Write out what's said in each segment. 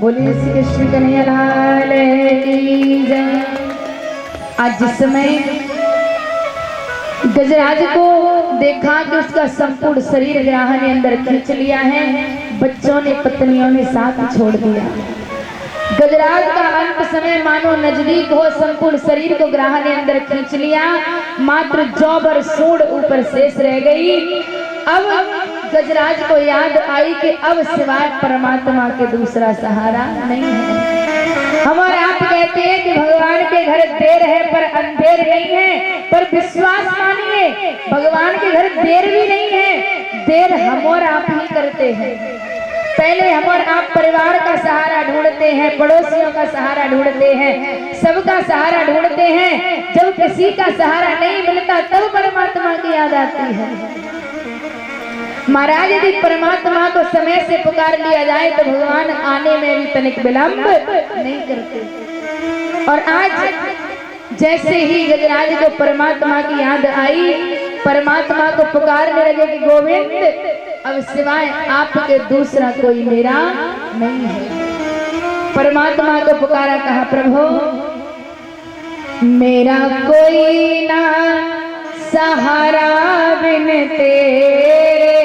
बोलिए श्री कृष्ण कन्हैया लाल की जय। आज जिस समय गजराज को देखा कि उसका संपूर्ण शरीर ग्राह ने अंदर खींच लिया है, बच्चों ने पत्नियों ने साथ छोड़ दिया। गजराज का अंत समय मानो नजदीक हो, संपूर्ण शरीर को ग्राह ने अंदर खींच लिया, मात्र जौ और सूंड ऊपर शेष रह गई। अब गजराज को याद आई कि अब सिवाय परमात्मा के दूसरा सहारा नहीं है। हमारे आप कहते हैं कि भगवान के घर देर है पर अंधेर नहीं है, पर विश्वास मानिए भगवान के घर देर भी नहीं है, देर हम और आप ही करते हैं। पहले हम और आप परिवार का सहारा ढूंढते हैं, पड़ोसियों का सहारा ढूंढते हैं, सबका सहारा ढूंढते हैं। जब किसी का सहारा नहीं मिलता तब परमात्मा की याद आती है। महाराज यदि परमात्मा को समय से पुकार लिया जाए तो भगवान आने में भी तनिक विलंब नहीं करते। और आज जैसे ही गजराज को परमात्मा की याद आई, परमात्मा को पुकारने लगे कि गोविंद अब सिवाय आपके दूसरा कोई मेरा नहीं है। परमात्मा को पुकारा, कहा प्रभु मेरा कोई ना सहारा बिन तेरे,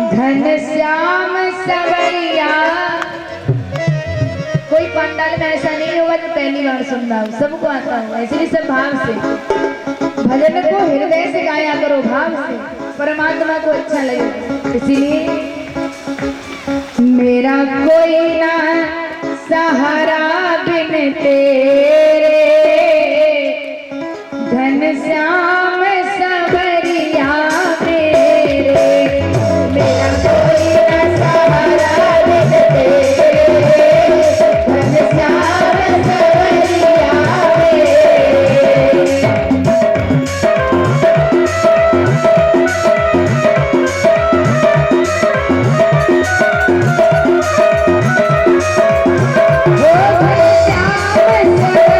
घन श्याम सवैया। कोई पंडाल में ऐसा नहीं होगा जो पहली बार सुन रहा हो, सबको आता हो, इसलिए सब भाव से भजन को हृदय से गाया करो, भाव से, परमात्मा को अच्छा लगे। इसीलिए मेरा कोई ना सहारा बिन तेरे, घन श्याम सवरिया मेरे, मेरा कोई ना सहारा बिन तेरे, घन श्याम सवरिया मेरे। वो घन श्याम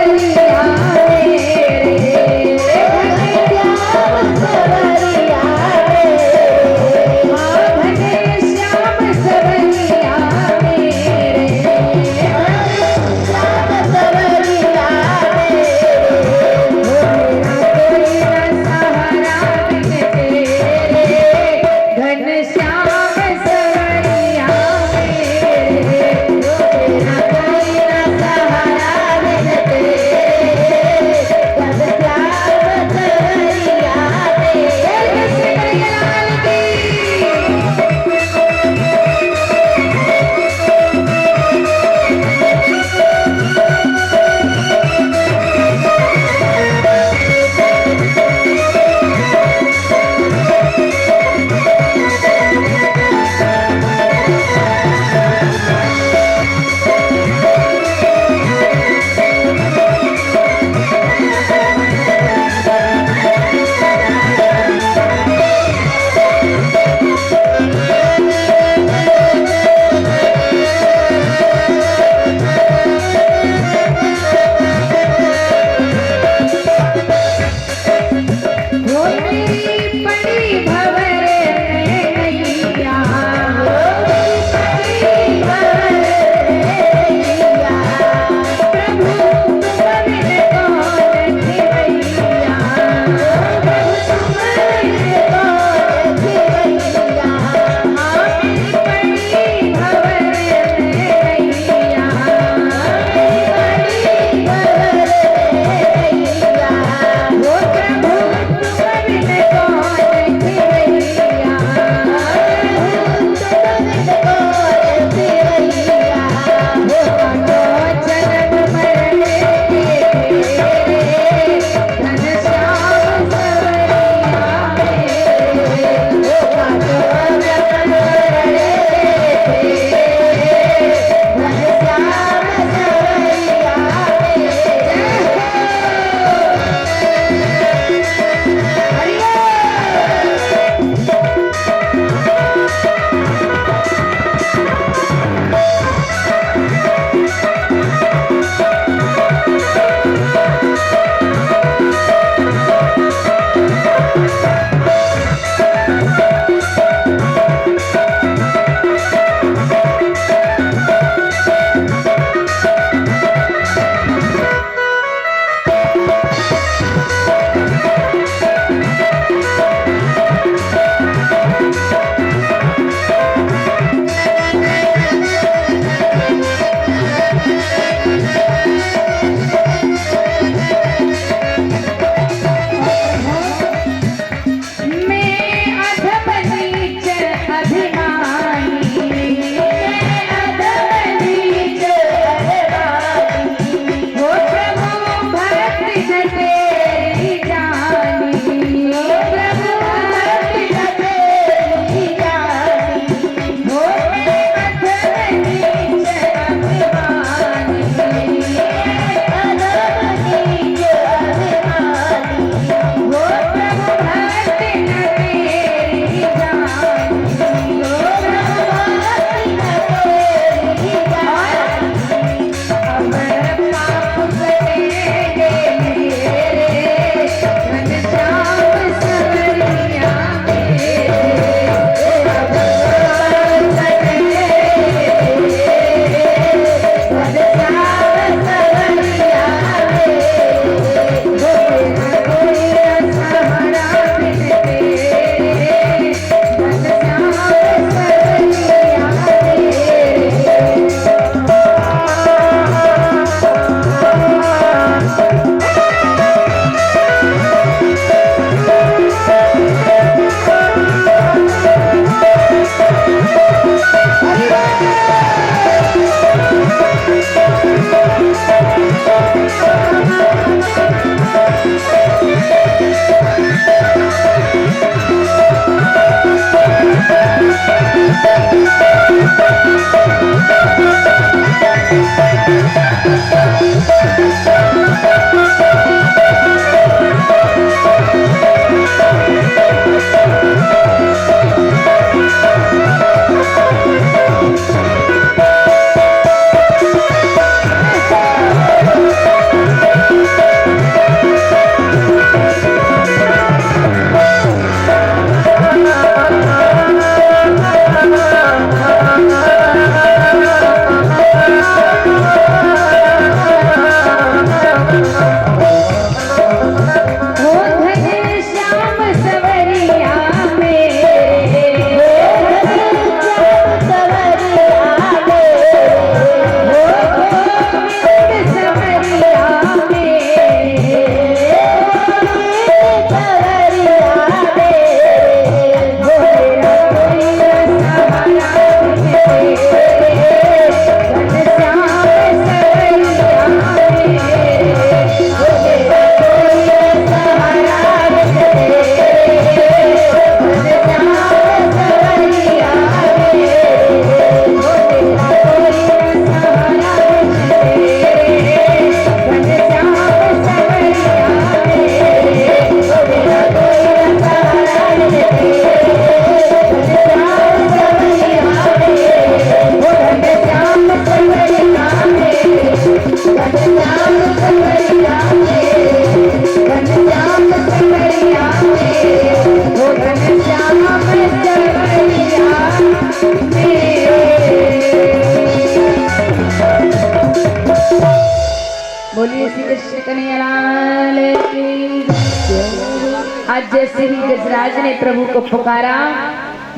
श्री कृष्ण कन्हैया लाल की जय। आज जैसे ही गजराज ने प्रभु को पुकारा,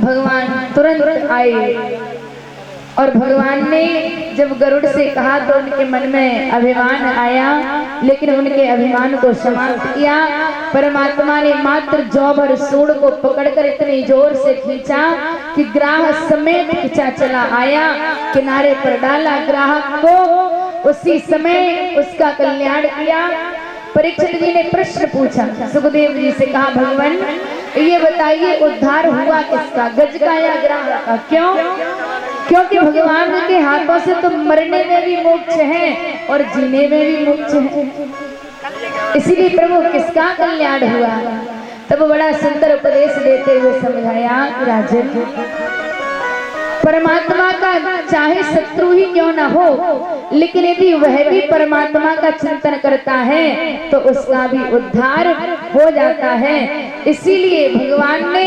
भगवान तुरंत आए और भगवान ने जब गरुड़ से कहा तो उनके मन में अभिमान आया, लेकिन उनके अभिमान को समाप्त किया। परमात्मा ने मात्र जौ भर सूंड को पकड़कर इतनी जोर से खींचा कि ग्राहक समेत खींचा चला आया, किनारे पर डाला ग्राहक को, उसी समय उसका कल्याण किया। परीक्षित जी ने प्रश्न पूछा, सुखदेव जी से कहा, भगवान ये बताइए उद्धार हुआ किसका, गज का या ग्राहक का? क्यों? क्योंकि भगवान के हाथों से तो मरने में भी मोक्ष है और जीने में भी मोक्ष है, इसीलिए प्रभु किसका कल्याण हुआ। तब बड़ा सुंदर उपदेश देते हुए समझाया, राजन परमात्मा का चाहे शत्रु ही क्यों ना हो, लेकिन यदि वह भी परमात्मा का चिंतन करता है तो उसका भी उद्धार हो जाता है। इसीलिए भगवान ने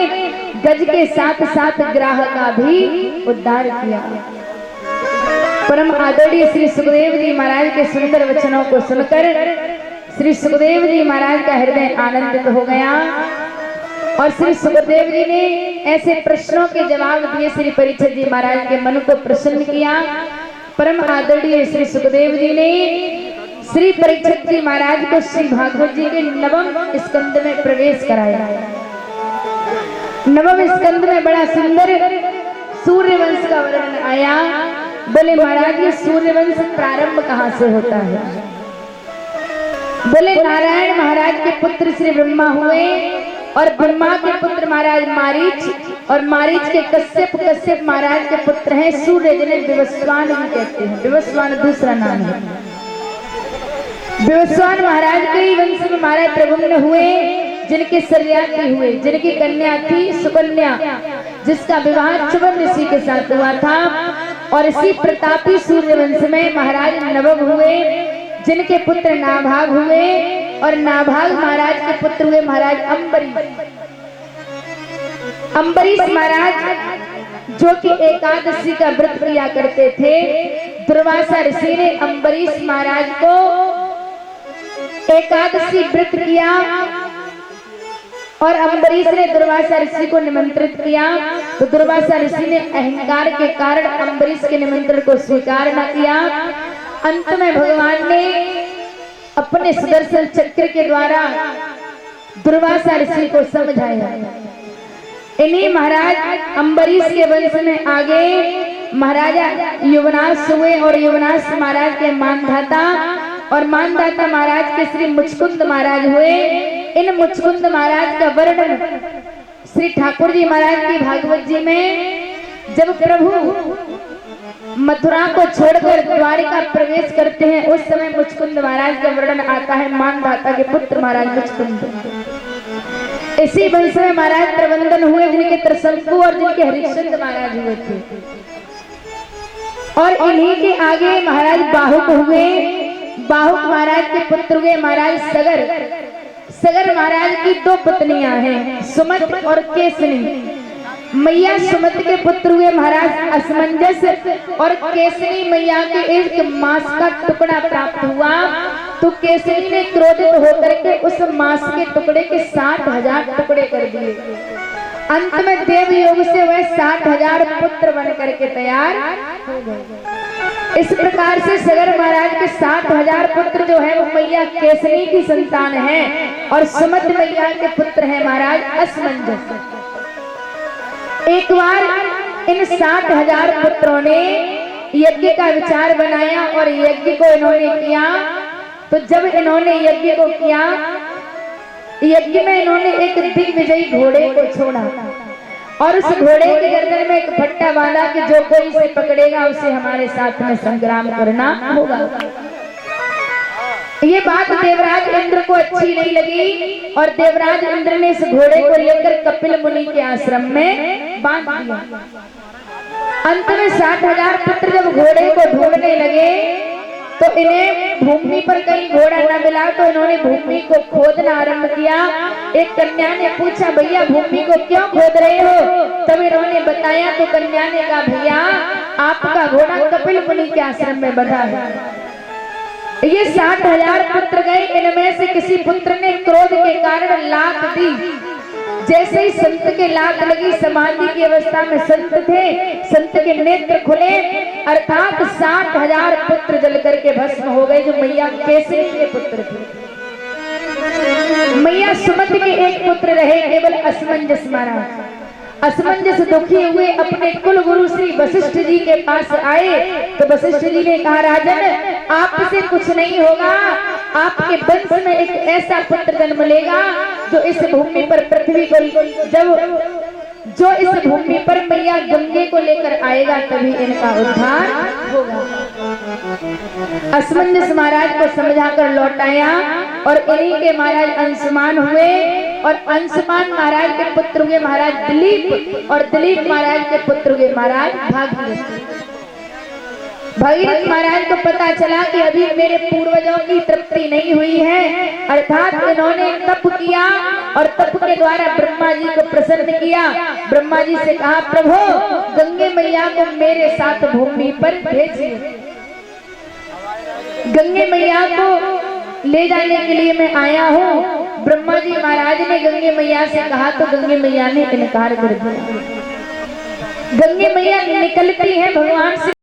गज के साथ साथ ग्राहक का भी उद्धार किया। परम आदरणीय श्री सुखदेव जी महाराज के सुंदर वचनों को सुनकर श्री सुखदेव जी महाराज का हृदय आनंदित हो गया और श्री सुखदेव जी ने ऐसे प्रश्नों के जवाब दिए, श्री परीक्षित जी महाराज के मन को प्रसन्न किया। परम आदरणीय श्री सुखदेव जी ने श्री परीक्षित जी महाराज को श्री भागवत जी के नवम स्कंद में प्रवेश कराया। नवम स्कंद में बड़ा सुंदर सूर्यवंश का वर्णन आया। बोले महाराज ये सूर्यवंश प्रारंभ कहाँ से होता है? बोले नारायण महाराज के पुत्र श्री ब्रह्मा हुए और ब्रह्मा के पुत्र महाराज मारीच और मारीच के कश्यप, कश्यप महाराज के पुत्र हैं सूर्य, जिन्हें विवस्वान भी कहते हैं। विवस्वान दूसरा नाम है। विवस्वान महाराज के ही वंश में महाराज प्रभुम्न हुए, जिनके सरियाती हुए, जिनकी कन्या थी सुकन्या, जिसका विवाह च्यवन ऋषि के साथ हुआ था। और इसी प्रतापी सूर्यवंश में महाराज नवम हुए, जिनके पुत्र नाभाग हुए और नाभाग महाराज के पुत्र हुए महाराज अम्बरीश। अम्बरीश महाराज जो कि एकादशी का व्रत किया करते थे, दुर्वासा ऋषि ने अम्बरीश महाराज को एकादशी व्रत किया और अम्बरीश ने दुर्वासा ऋषि को निमंत्रित किया। तो दुर्वासा ऋषि ने अहंकार के कारण अम्बरीश के निमंत्रण को स्वीकार न किया। अंत में भगवान ने अपने सुदर्शन चक्र के द्वारा दुर्वासा ऋषि को समझाया। इन्हीं महाराज अम्बरीश के वंश में आगे महाराजा युवनाश हुए और युवनाश महाराज के मानधाता और मानधाता महाराज के श्री मुचकुंद महाराज हुए। इन मुचकुंद महाराज का वर्णन श्री ठाकुर जी महाराज की भागवत जी में, जब प्रभु मथुरा को छोड़कर द्वारिका प्रवेश करते हैं उस समय मुचकुंद महाराज का वर्णन आता है। मानधाता के पुत्र महाराज मुचकुंद। इसी वंश में महाराज प्रबंधन हुए, जिनके त्रिशंकु और जिनके हरिश्चंद्र महाराज हुए थे। और इन्हीं के आगे महाराज बाहुक हुए। बाहुक महाराज के पुत्र हुए महाराज सगर। सगर महाराज की दो पत्नियां हैं, सुमत और केसनी। मैया सुमत के पुत्र हुए महाराज असमंजस और केसनी मैया के एक मांस का टुकड़ा प्राप्त हुआ। तो केसनी ने क्रोधित होकर के उस मांस के टुकड़े के 60,000 टुकड़े कर दिए। अंत में देव योग से वह 60,000 पुत्र बन करके तैयार हो गए। इस प्रकार से सगर महाराज के 60,000 पुत्र जो है वो मैया केसनी की संतान है और सुमत मैया के पुत्र है महाराज असमंजस। एक बार इन 60,000 पुत्रों ने यज्ञ का विचार बनाया और यज्ञ को इन्होंने किया। तो जब इन्होंने यज्ञ को किया, यज्ञ में इन्होंने एक दिग्विजयी घोड़े को छोड़ा और उस घोड़े के गर्दन में एक फट्टा बांधा कि जो कोई इसे पकड़ेगा उसे हमारे साथ में संग्राम करना होगा। ये बात देवराज इंद्र को अच्छी नहीं लगी और देवराज इंद्र ने इस घोड़े को लेकर कपिल मुनि के आश्रम में बांध दिया। अंत में 60,000 पुत्र जब घोड़े को ढूंढने लगे तो इन्हें भूमि पर कहीं घोड़ा न मिला, तो इन्होंने भूमि को खोदना आरंभ किया। एक कन्या ने पूछा, भैया भूमि को क्यों खोद रहे हो? तब इन्होंने बताया तो कन्या ने कहा, भैया आपका घोड़ा कपिल मुनि के आश्रम में बंधा है। ये 60,000 पुत्र गए, इनमें से किसी पुत्र ने क्रोध के कारण लात दी। जैसे ही संत के लात लगी, समाधि की अवस्था में संत थे, संत के नेत्र खुले, अर्थात 60,000 पुत्र जल करके भस्म हो गए, जो मैया केसरी के पुत्र थे। मैया सुमति के एक पुत्र रहे केवल असमंजस महाराज। असमंजस दुखी हुए अपने कुल गुरु श्री वशिष्ठ जी के पास आए, तो वशिष्ठ जी ने कहा, राजन आपसे कुछ नहीं होगा, आपके वंश में एक ऐसा पुत्र जन्म लेगा जो इस भूमि पर पृथ्वी को जो इस भूमि पर मैया गंगे को लेकर आएगा, तभी इनका उद्धार होगा। असमंजस महाराज को समझाकर लौटाया और इन्हीं के महाराज अंशुमान हुए, और अंशुमान महाराज के पुत्र हुए महाराज दिलीप, और दिलीप महाराज के पुत्र हुए महाराज भागीरथ। भगीरथ महाराज को पता चला कि अभी मेरे पूर्वजों की तृप्ति नहीं हुई है, अर्थात इन्होंने तप किया और तप के द्वारा ब्रह्मा जी को प्रसन्न किया। ब्रह्मा जी से कहा, प्रभु गंगे मैया को मेरे साथ भूमि पर भेजिए। गंगे मैया को ले जाने के लिए मैं आया हूँ। ब्रह्मा जी महाराज ने गंगे मैया से कहा तो गंगे मैया ने इनकार कर दिया। गंगे मैया निकलती है भगवान से